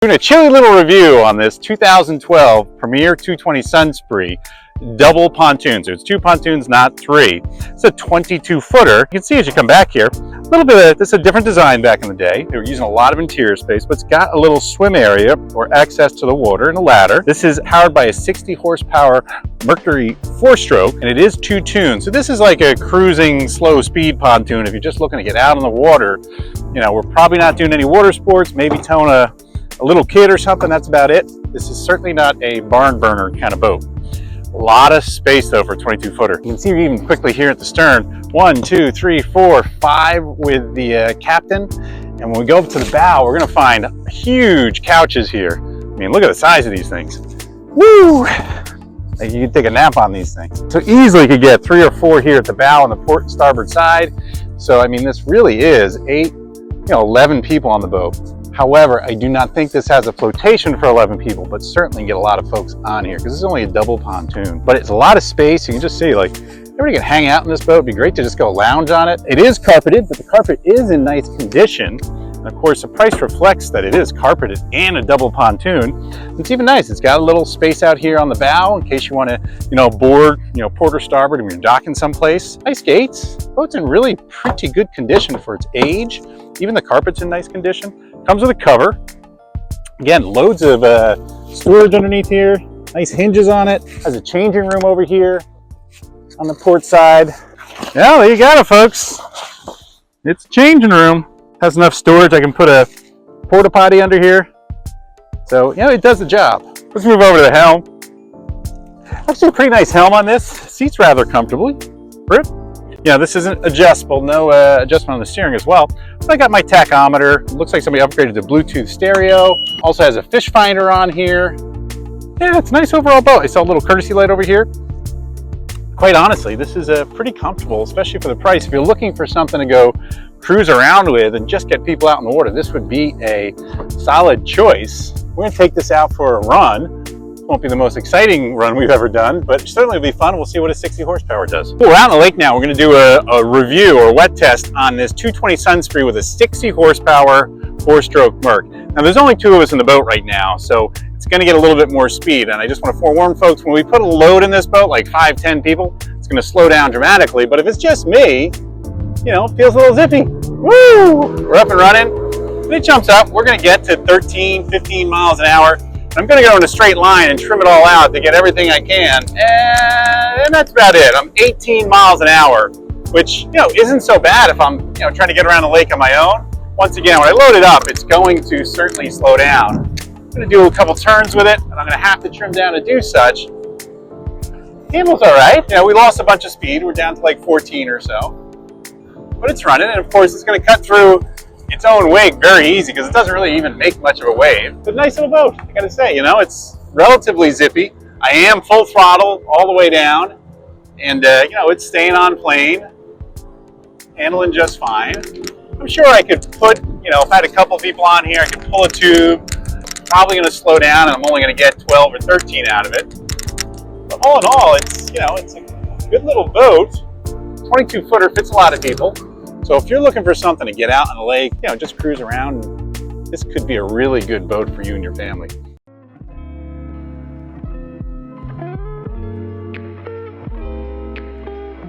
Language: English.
Doing a chilly little review on this 2012 Premier 220 Sunspree double pontoon. So it's two pontoons, not three. It's a 22-footer. You can see as you come back here, a little bit of, this is a different design back in the day. They were using a lot of interior space, but it's got a little swim area or access to the water and a ladder. This is powered by a 60 horsepower Mercury 4-stroke, and it is two-tuned. So this is like a cruising slow speed pontoon. If you're just looking to get out on the water, you know, we're probably not doing any water sports, maybe towing a little kid or something, that's about it. This is certainly not a barn burner kind of boat. A lot of space though for a 22-footer. You can see even quickly here at the stern, 1, 2, 3, 4, 5 with the captain. And when we go up to the bow, we're gonna find huge couches here. I mean, look at the size of these things. Woo! Like you can take a nap on these things. So easily could get 3 or 4 here at the bow on the port and starboard side. So I mean, this really is 11 people on the boat. However, I do not think this has a flotation for 11 people, but certainly get a lot of folks on here because this is only a double pontoon. But it's a lot of space. You can just see, like, everybody can hang out in this boat. It'd be great to just go lounge on it. It is carpeted, but the carpet is in nice condition. And of course, the price reflects that it is carpeted and a double pontoon. It's even nice. It's got a little space out here on the bow in case you want to, board, port or starboard and you're docking someplace. Nice gates. The boat's in really pretty good condition for its age. Even the carpet's in nice condition. Comes with a cover. Again, loads of storage underneath here. Nice hinges on it. Has a changing room over here on the port side. Yeah, there you got it, folks. It's a changing room. Has enough storage. I can put a porta potty under here. So, it does the job. Let's move over to the helm. Actually, a pretty nice helm on this. Seats rather comfortably. This isn't adjustable. No adjustment on the steering as well. But I got my tachometer. Looks like somebody upgraded to Bluetooth stereo. Also has a fish finder on here. Yeah, it's a nice overall boat. I saw a little courtesy light over here. Quite honestly, this is pretty comfortable, especially for the price. If you're looking for something to go cruise around with and just get people out in the water, this would be a solid choice. We're going to take this out for a run. Won't be the most exciting run we've ever done, but certainly it'll be fun. We'll see what a 60 horsepower does. We're out on the lake now. We're going to do a review or wet test on this 220 Sunspree with a 60 horsepower 4-stroke Merc. Now there's only 2 of us in the boat right now, so it's going to get a little bit more speed. And I just want to forewarn folks, when we put a load in this boat, like 5-10 people, it's going to slow down dramatically. But if it's just me, it feels a little zippy. Woo! We're up and running. And it jumps up. We're going to get to 13, 15 miles an hour. I'm going to go in a straight line and trim it all out to get everything I can, and that's about it. I'm 18 miles an hour, which isn't so bad if I'm trying to get around the lake on my own. Once again, when I load it up, it's going to certainly slow down. I'm going to do a couple turns with it, and I'm going to have to trim down to do such. Handle's all right. We lost a bunch of speed. We're down to like 14 or so, but it's running, and of course, it's going to cut through its own wake very easy because it doesn't really even make much of a wave. It's a nice little boat, I gotta say. It's relatively zippy. I am full throttle all the way down, and it's staying on plane, handling just fine. I'm sure I could put, if I had a couple people on here, I could pull a tube. Probably gonna slow down, and I'm only gonna get 12 or 13 out of it. But all in all, it's a good little boat. 22-footer fits a lot of people. So if you're looking for something to get out on the lake, just cruise around, this could be a really good boat for you and your family.